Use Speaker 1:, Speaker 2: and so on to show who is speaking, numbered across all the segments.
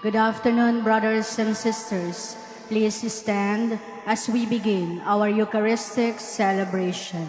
Speaker 1: Good afternoon, brothers and sisters. Please stand as we begin our Eucharistic celebration.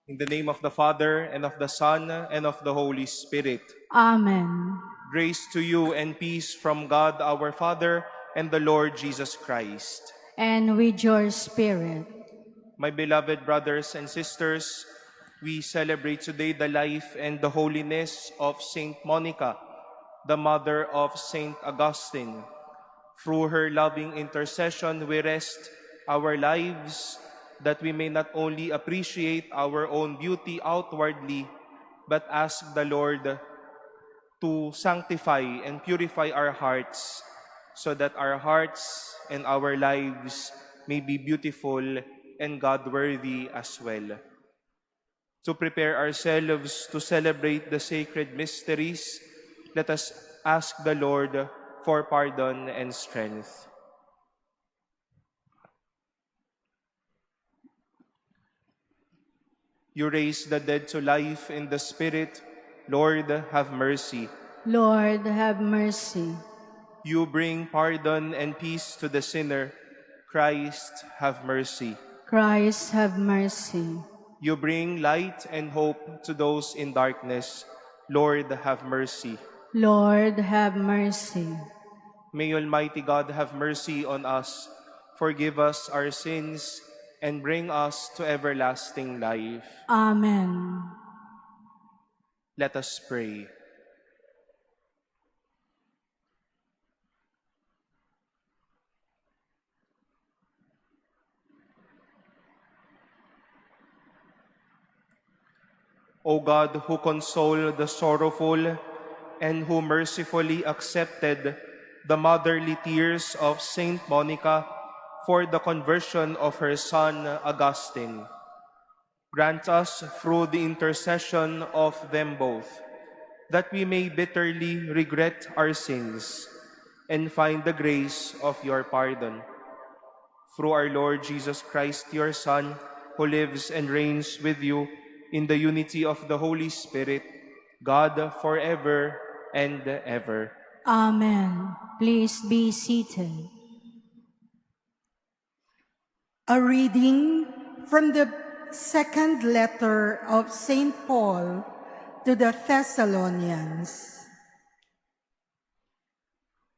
Speaker 2: In the name of the Father, and of the Son, and of the Holy Spirit.
Speaker 1: Amen.
Speaker 2: Grace to you and peace from God our Father and the Lord Jesus Christ.
Speaker 1: And with your spirit.
Speaker 2: My beloved brothers and sisters, we celebrate today the life and the holiness of Saint Monica, the mother of Saint Augustine. Through her loving intercession, we rest our lives that we may not only appreciate our own beauty outwardly, but ask the Lord to sanctify and purify our hearts so that our hearts and our lives may be beautiful and God-worthy as well. To prepare ourselves to celebrate the sacred mysteries, let us ask the Lord for pardon and strength. You raise the dead to life in the Spirit. Lord, have mercy.
Speaker 1: Lord, have mercy.
Speaker 2: You bring pardon and peace to the sinner. Christ, have mercy.
Speaker 1: Christ, have mercy.
Speaker 2: You bring light and hope to those in darkness. Lord, have mercy.
Speaker 1: Lord, have mercy.
Speaker 2: May Almighty God have mercy on us, forgive us our sins, and bring us to everlasting life.
Speaker 1: Amen.
Speaker 2: Let us pray. O God, who console the sorrowful and who mercifully accepted the motherly tears of Saint Monica for the conversion of her son Augustine, grant us through the intercession of them both that we may bitterly regret our sins and find the grace of your pardon. Through our Lord Jesus Christ, your Son, who lives and reigns with you in the unity of the Holy Spirit, God forever and ever.
Speaker 1: Amen. Please be seated.
Speaker 3: A reading from the second letter of St. Paul to the Thessalonians.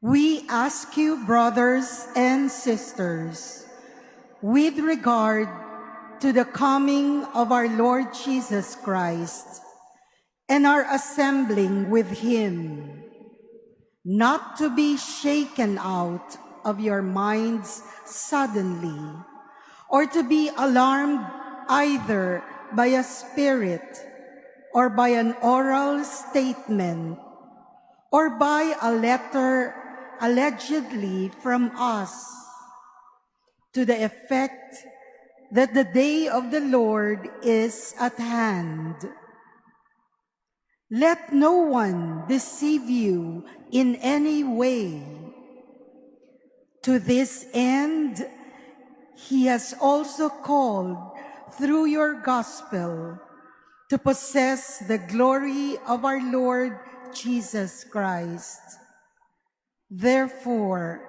Speaker 3: We ask you, brothers and sisters, with regard to the coming of our Lord Jesus Christ and our assembling with him, not to be shaken out of your minds suddenly, or to be alarmed either by a spirit or by an oral statement or by a letter allegedly from us, to the effect that the day of the Lord is at hand. Let no one deceive you in any way. To this end, he has also called through your gospel to possess the glory of our Lord Jesus Christ. Therefore,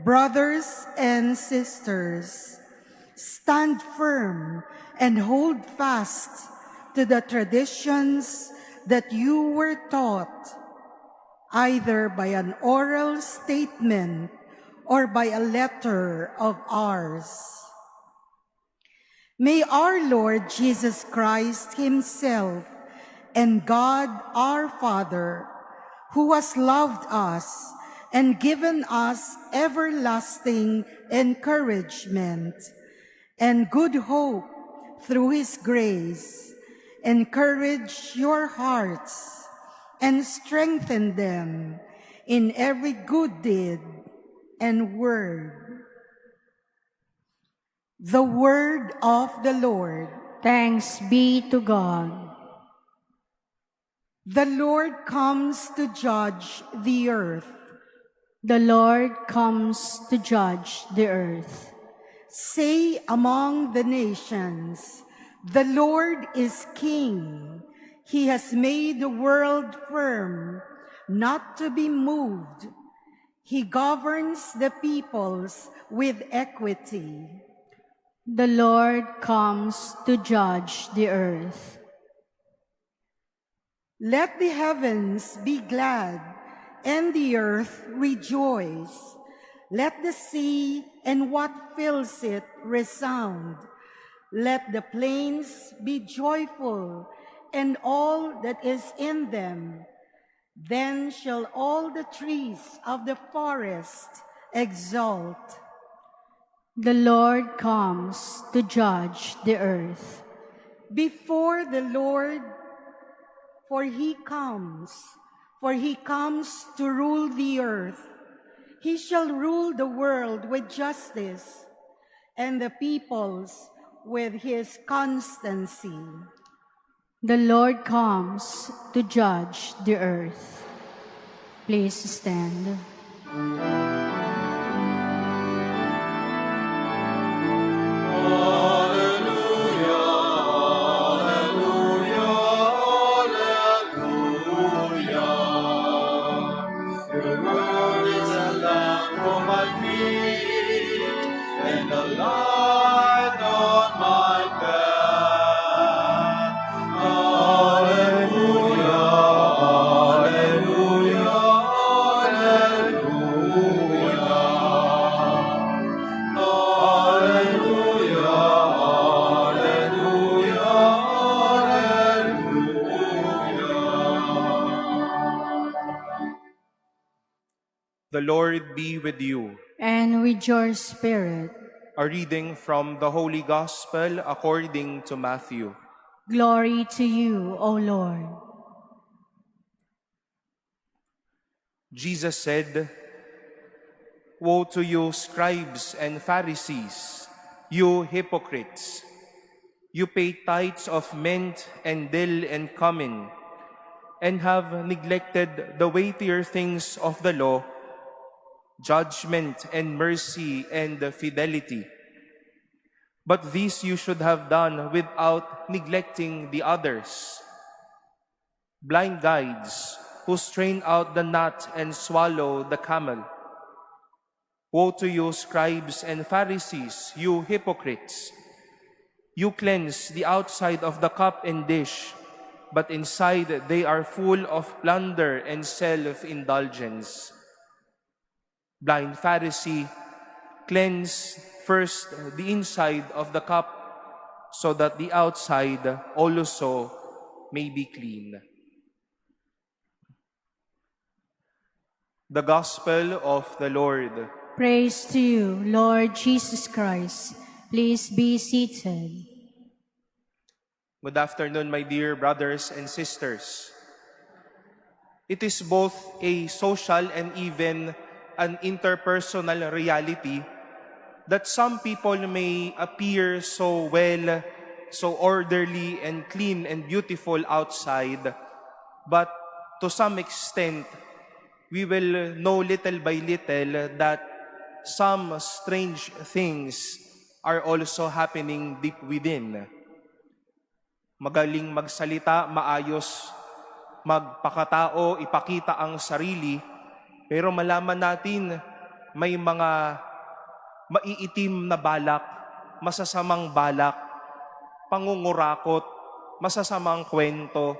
Speaker 3: brothers and sisters, stand firm and hold fast to the traditions that you were taught, either by an oral statement or by a letter of ours. May our Lord Jesus Christ himself and God our Father, who has loved us and given us everlasting encouragement and good hope through his grace, encourage your hearts and strengthen them in every good deed and word. The word of the Lord.
Speaker 1: Thanks be to God.
Speaker 3: The Lord comes to judge the earth.
Speaker 1: The Lord comes to judge the earth.
Speaker 3: Say among the nations, the Lord is King. He has made the world firm, not to be moved. He governs the peoples with equity.
Speaker 1: The Lord comes to judge the earth.
Speaker 3: Let the heavens be glad and the earth rejoice. Let the sea and what fills it resound. Let the plains be joyful and all that is in them. Then shall all the trees of the forest exult.
Speaker 1: The Lord comes to judge the earth.
Speaker 3: Before the Lord, for he comes to rule the earth. He shall rule the world with justice and the peoples with his constancy.
Speaker 1: The Lord comes to judge the earth. Please stand.
Speaker 2: The Lord be with you.
Speaker 1: And with your spirit.
Speaker 2: A reading from the Holy Gospel according to Matthew.
Speaker 1: Glory to you, O Lord.
Speaker 2: Jesus said, "Woe to you, scribes and Pharisees, you hypocrites! You pay tithes of mint and dill and cumin, and have neglected the weightier things of the law, judgment and mercy and fidelity. But these you should have done without neglecting the others. Blind guides who strain out the gnat and swallow the camel. Woe to you, scribes and Pharisees, you hypocrites! You cleanse the outside of the cup and dish, but inside they are full of plunder and self-indulgence. Blind Pharisee, cleanse first the inside of the cup, so that the outside also may be clean." The Gospel of the Lord.
Speaker 1: Praise to you, Lord Jesus Christ. Please be seated.
Speaker 2: Good afternoon, my dear brothers and sisters. It is both a social and even an interpersonal reality that some people may appear so well, so orderly and clean and beautiful outside, but to some extent, we will know little by little that some strange things are also happening deep within. Magaling magsalita, maayos, magpakatao, ipakita ang sarili, pero malaman natin may mga maiitim na balak, masasamang balak, pangungurakot, masasamang kwento,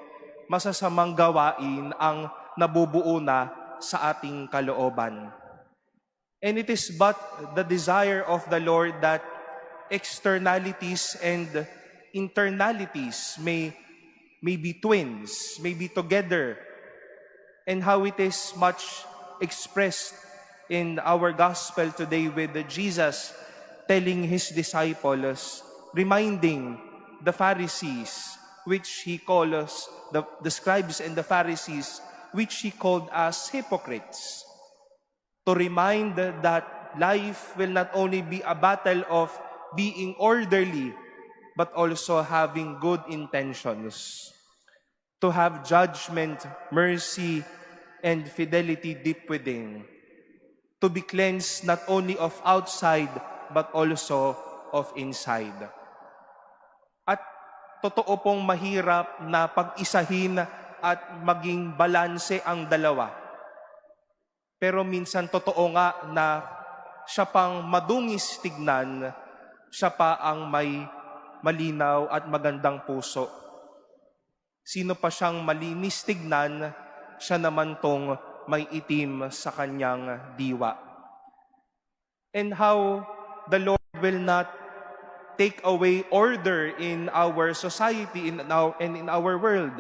Speaker 2: masasamang gawain ang nabubuo na sa ating kalooban. And it is but the desire of the Lord that externalities and internalities may be twins, may be together, and how it is much expressed in our gospel today with Jesus telling his disciples, reminding the Pharisees, which he calls the scribes and the Pharisees, which he called as hypocrites, to remind that life will not only be a battle of being orderly, but also having good intentions, to have judgment, mercy, and fidelity deep within, to be cleansed not only of outside, but also of inside. At totoo pong mahirap na pag-isahin at maging balanse ang dalawa. Pero minsan totoo nga na siya pang madungis tignan, siya pa ang may malinaw at magandang puso. Sino pa siyang malinis tignan, siya naman tong may itim sa kanyang diwa. And how the Lord will not take away order in our society and in our world.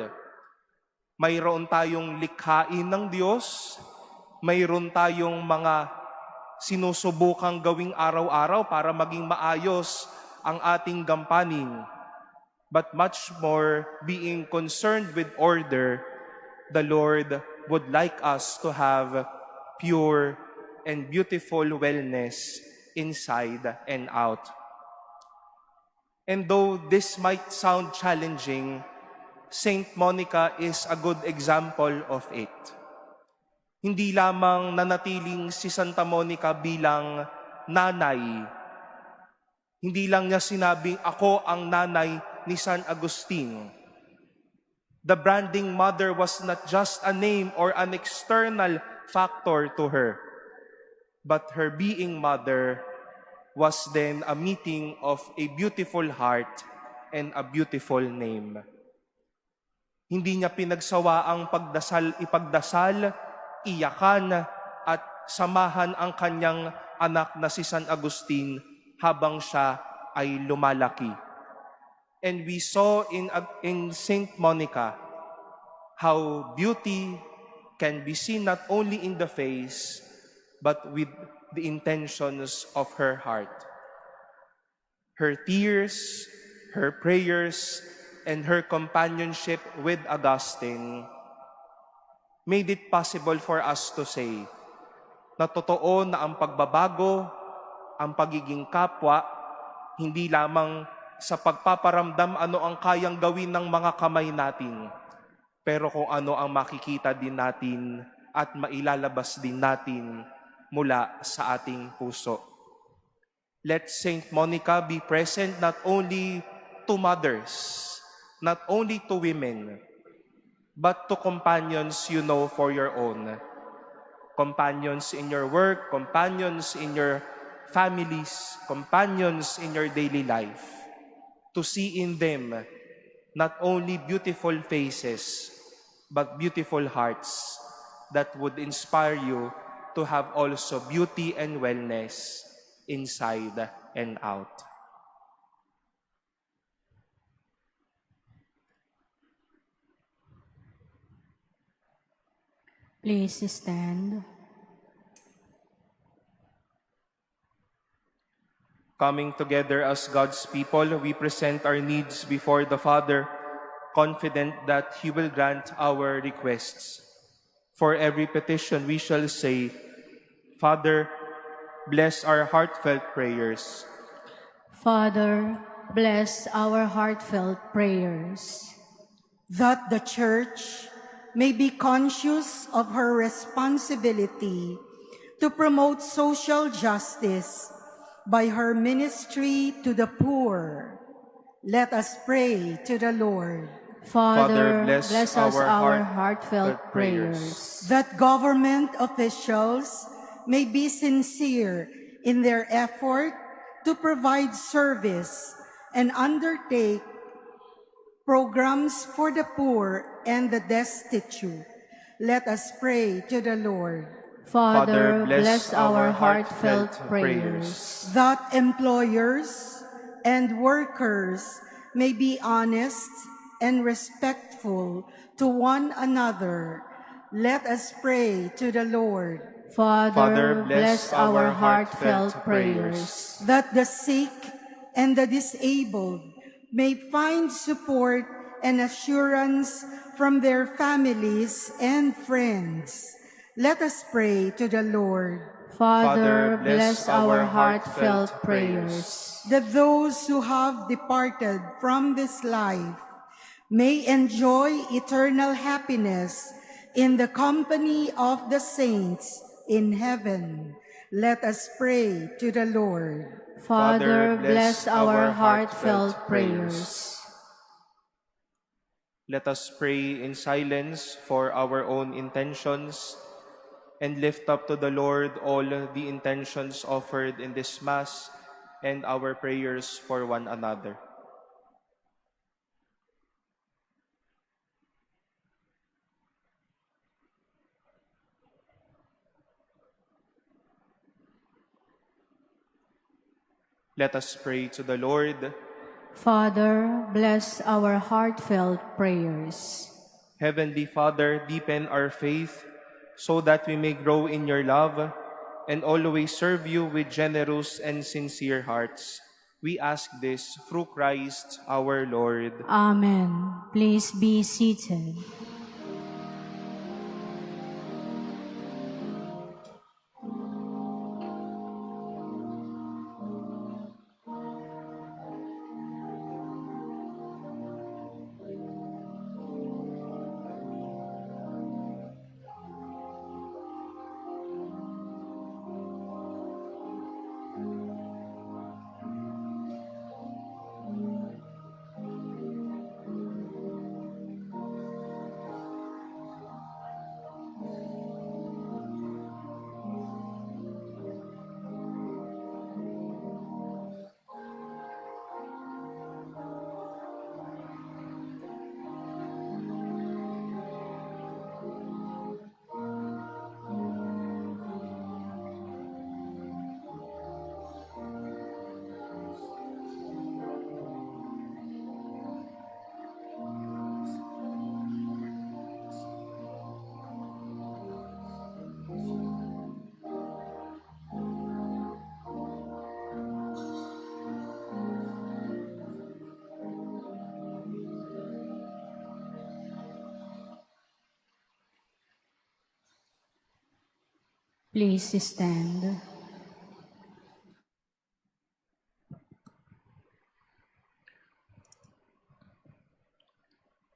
Speaker 2: Mayroon tayong likhain ng Diyos, mayroon tayong mga sinusubukang gawing araw-araw para maging maayos ang ating gampanin. But much more being concerned with order, the Lord would like us to have pure and beautiful wellness inside and out. And though this might sound challenging, Saint Monica is a good example of it. Hindi lamang nanatiling si Santa Monica bilang nanay. Hindi lang niya sinabing, ako ang nanay ni San Agustin. The branding mother was not just a name or an external factor to her, but her being mother was then a meeting of a beautiful heart and a beautiful name. Hindi niya pinagsawa ang ipagdasal, iyakan, at samahan ang kanyang anak na si San Agustin habang siya ay lumalaki. And we saw in Saint Monica how beauty can be seen not only in the face, but with the intentions of her heart. Her tears, her prayers, and her companionship with Augustine made it possible for us to say na totoo na ang pagbabago, ang pagiging kapwa, hindi lamang sa pagpaparamdam ano ang kayang gawin ng mga kamay natin, pero kung ano ang makikita din natin at mailalabas din natin mula sa ating puso. Let Saint Monica be present not only to mothers, not only to women, but to companions you know for your own. Companions in your work, companions in your families, companions in your daily life. To see in them not only beautiful faces, but beautiful hearts that would inspire you to have also beauty and wellness inside and out.
Speaker 1: Please stand.
Speaker 2: Coming together as God's people, we present our needs before the Father, confident that He will grant our requests. For every petition we shall say, Father, bless our heartfelt prayers.
Speaker 1: Father, bless our heartfelt prayers.
Speaker 3: That the Church may be conscious of her responsibility to promote social justice by her ministry to the poor. Let us pray to the Lord.
Speaker 1: Father, bless us our heartfelt prayers.
Speaker 3: That government officials may be sincere in their effort to provide service and undertake programs for the poor and the destitute. Let us pray to the Lord.
Speaker 1: Father, bless our heartfelt prayers.
Speaker 3: That employers and workers may be honest and respectful to one another. Let us pray to the Lord.
Speaker 1: Father, bless our heartfelt prayers.
Speaker 3: That the sick and the disabled may find support and assurance from their families and friends. Let us pray to the Lord.
Speaker 1: Father, bless our heartfelt prayers.
Speaker 3: That those who have departed from this life may enjoy eternal happiness in the company of the saints in heaven. Let us pray to the Lord.
Speaker 1: Father, bless our heartfelt prayers.
Speaker 2: Let us pray in silence for our own intentions and lift up to the Lord all the intentions offered in this Mass and our prayers for one another. Let us pray to the Lord.
Speaker 1: Father, bless our heartfelt prayers.
Speaker 2: Heavenly Father, deepen our faith so that we may grow in your love and always serve you with generous and sincere hearts. We ask this through Christ our Lord.
Speaker 1: Amen. Please be seated. Please stand.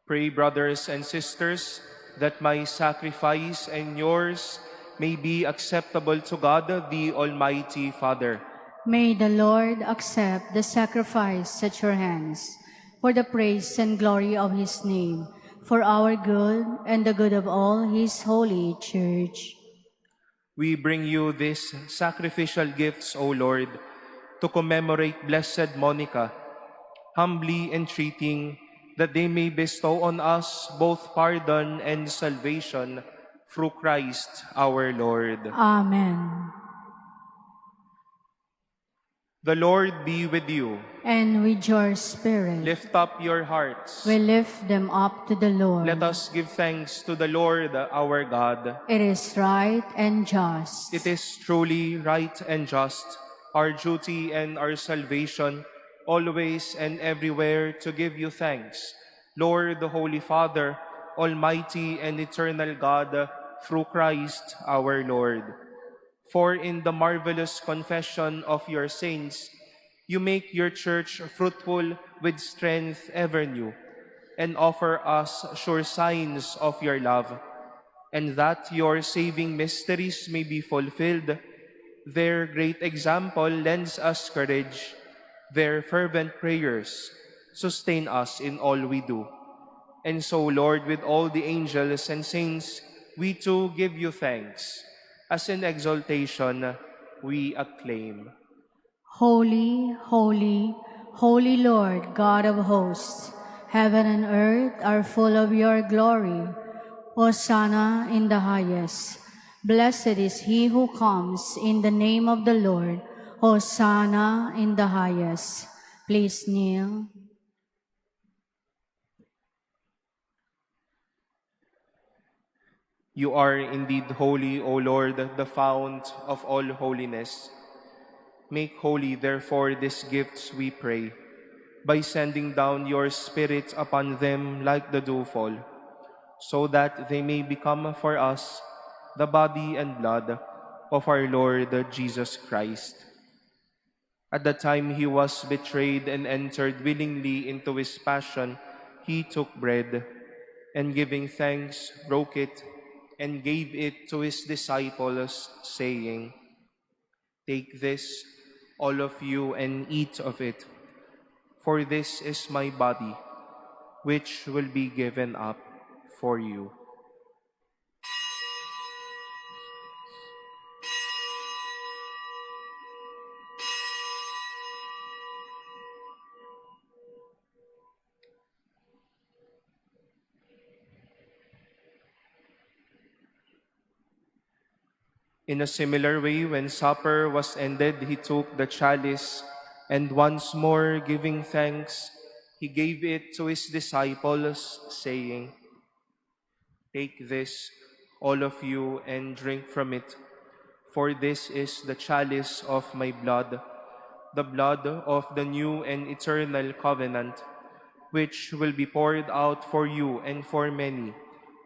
Speaker 2: Pray, brothers and sisters, that my sacrifice and yours may be acceptable to God, the Almighty Father.
Speaker 1: May the Lord accept the sacrifice at your hands for the praise and glory of his name, for our good and the good of all his holy church.
Speaker 2: We bring you these sacrificial gifts, O Lord, to commemorate Blessed Monica, humbly entreating that they may bestow on us both pardon and salvation through Christ our Lord.
Speaker 1: Amen.
Speaker 2: The Lord be with you.
Speaker 1: And with your spirit,
Speaker 2: Lift up your hearts.
Speaker 1: we lift them up to the Lord.
Speaker 2: Let us give thanks to the Lord our God.
Speaker 1: It is right and just.
Speaker 2: It is truly right and just, our duty and our salvation, always and everywhere to give you thanks, Lord, the Holy Father, Almighty and eternal God, through Christ our Lord. For in the marvelous confession of your saints, you make your church fruitful with strength ever new, and offer us sure signs of your love, and that your saving mysteries may be fulfilled. Their great example lends us courage. Their fervent prayers sustain us in all we do. And so, Lord, with all the angels and saints, we too give you thanks. As in exaltation, we acclaim.
Speaker 1: Holy, holy, holy Lord, God of hosts, heaven and earth are full of your glory. Hosanna in the highest. Blessed is he who comes in the name of the Lord. Hosanna in the highest. Please kneel.
Speaker 2: You are indeed holy, O Lord, the fount of all holiness. Make holy, therefore, these gifts, we pray, by sending down your Spirit upon them like the dewfall, so that they may become for us the body and blood of our Lord Jesus Christ. At the time he was betrayed and entered willingly into his passion, he took bread, and giving thanks, broke it, and gave it to his disciples, saying, "Take this, all of you, and eat of it, for this is my body, which will be given up for you." In a similar way, when supper was ended, he took the chalice, and once more giving thanks, he gave it to his disciples, saying, "Take this, all of you, and drink from it, for this is the chalice of my blood, the blood of the new and eternal covenant, which will be poured out for you and for many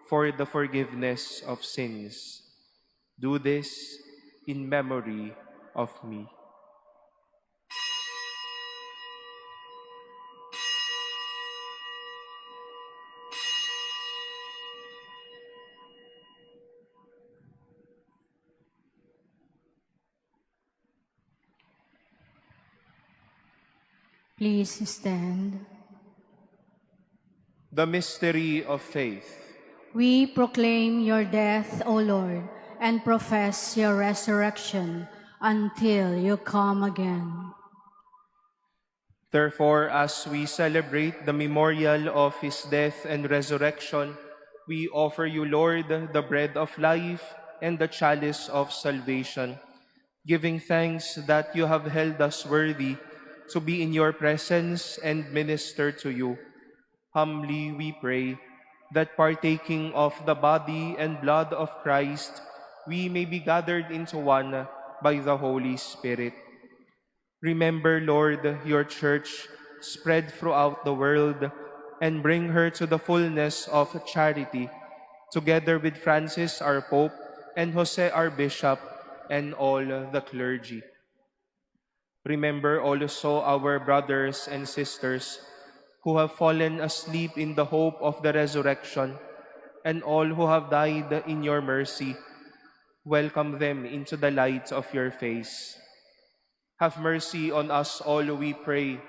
Speaker 2: for the forgiveness of sins. Do this in memory of me."
Speaker 1: Please stand.
Speaker 2: The mystery of faith.
Speaker 1: We proclaim your death, O Lord, and profess your resurrection until you come again.
Speaker 2: Therefore, as we celebrate the memorial of his death and resurrection, we offer you, Lord, the bread of life and the chalice of salvation, giving thanks that you have held us worthy to be in your presence and minister to you. Humbly we pray that partaking of the body and blood of Christ, we may be gathered into one by the Holy Spirit. Remember, Lord, your church spread throughout the world and bring her to the fullness of charity, together with Francis, our Pope, and Jose, our Bishop, and all the clergy. Remember also our brothers and sisters who have fallen asleep in the hope of the resurrection, and all who have died in your mercy. Welcome them into the light of your face. Have mercy on us all, we pray,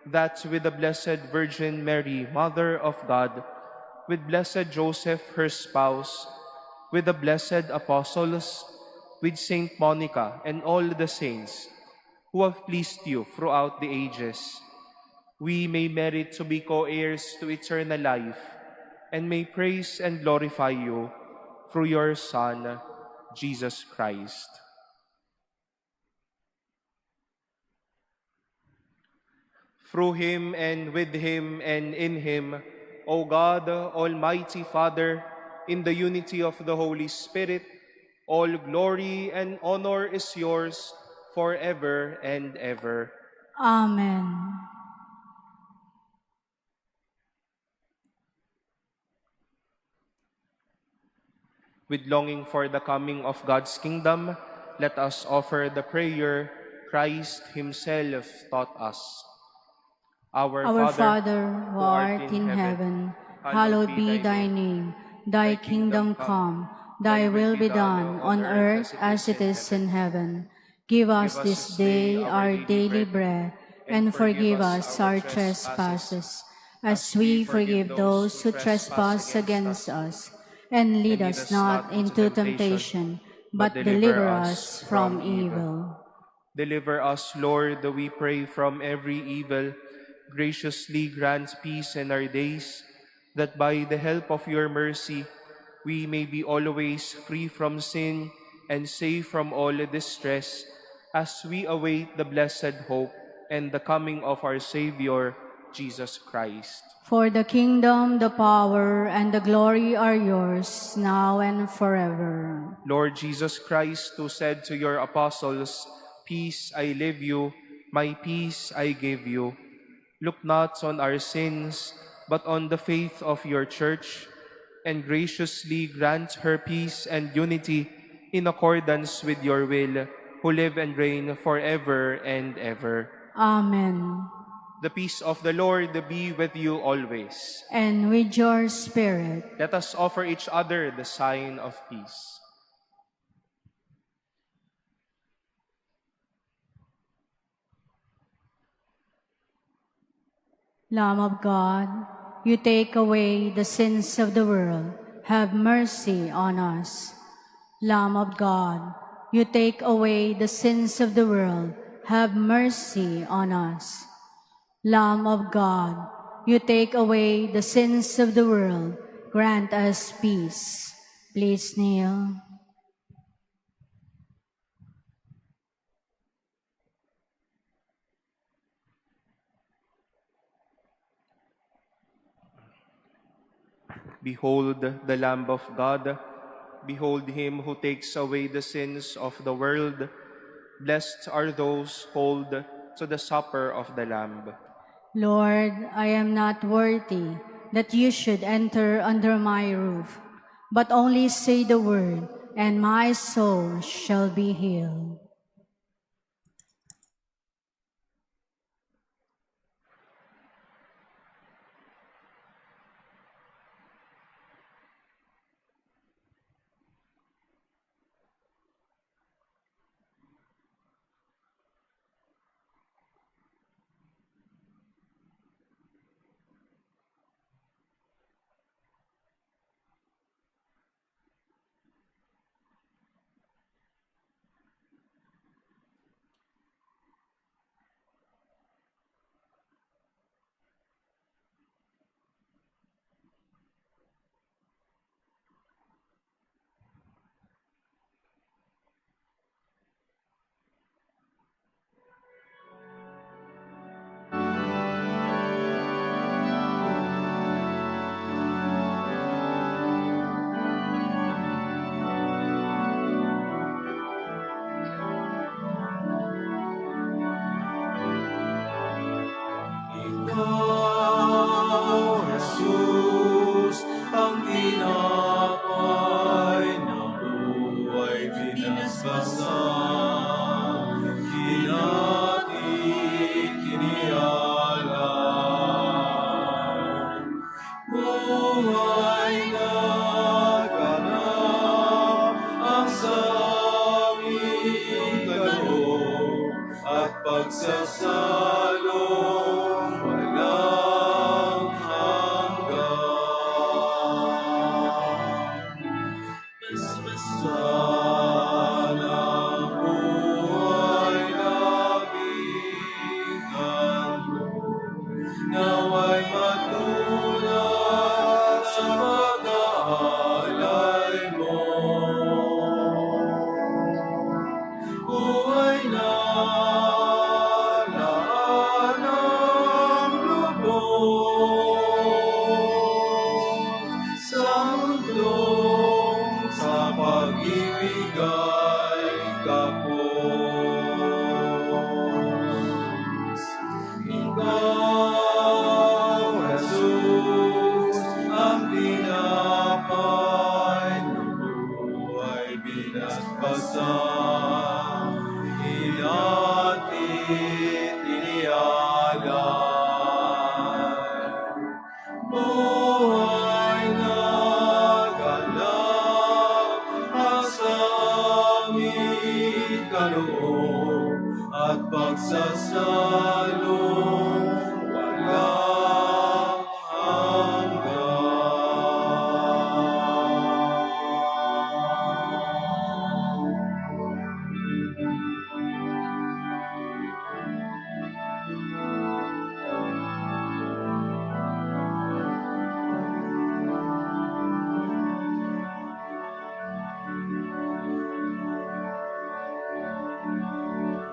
Speaker 2: that with the Blessed Virgin Mary, Mother of God, with Blessed Joseph, her spouse, with the blessed apostles, with Saint Monica and all the saints who have pleased you throughout the ages, we may merit to be co-heirs to eternal life and may praise and glorify you through your Son, Jesus Christ. Through him and with him and in him, O God, Almighty Father, in the unity of the Holy Spirit, all glory and honor is yours forever and ever.
Speaker 1: Amen.
Speaker 2: With longing for the coming of God's kingdom, let us offer the prayer Christ himself taught us.
Speaker 1: Our Father, who art in heaven, hallowed be thy name. Thy kingdom come, thy will be done on earth as it is in heaven. Give us this day our daily bread, and forgive us our trespasses, as we forgive those who trespass against us. And lead us not into temptation, but deliver us from evil.
Speaker 2: Deliver us, Lord, we pray, from every evil. Graciously grant peace in our days, that by the help of your mercy, we may be always free from sin and safe from all distress, as we await the blessed hope and the coming of our Savior, Jesus Christ.
Speaker 1: For the kingdom, the power, and the glory are yours, now and forever.
Speaker 2: Lord Jesus Christ, who said to your apostles, "Peace I leave you, my peace I give you," look not on our sins, but on the faith of your church, and graciously grant her peace and unity in accordance with your will, who live and reign forever and ever.
Speaker 1: Amen.
Speaker 2: The peace of the Lord be with you always.
Speaker 1: And with your spirit.
Speaker 2: Let us offer each other the sign of peace.
Speaker 1: Lamb of God, you take away the sins of the world, have mercy on us. Lamb of God, you take away the sins of the world, have mercy on us. Lamb of God, you take away the sins of the world, grant us peace. Please kneel.
Speaker 2: Behold the Lamb of God. Behold him who takes away the sins of the world. Blessed are those called to the supper of the Lamb.
Speaker 1: Lord, I am not worthy that you should enter under my roof, but only say the word, and my soul shall be healed.
Speaker 4: Jesus, ang tinapay na buhay pinaspasan, hinatik, hinihalan. Buhay na ganap ang saming kaloob at pagsasalo walang hanggan. Basbasan ang buhay naming handog, nawa'y matulad sa pag-aalay mo. Buhay na laan ang lubos sa mundong sa pag-ibig ay kapos. Ikaw, Jesus, ang tinapay ng buhay binasbasan, hinatid, inialay. Buhay na ganap ang saming kaloob at pagsasalo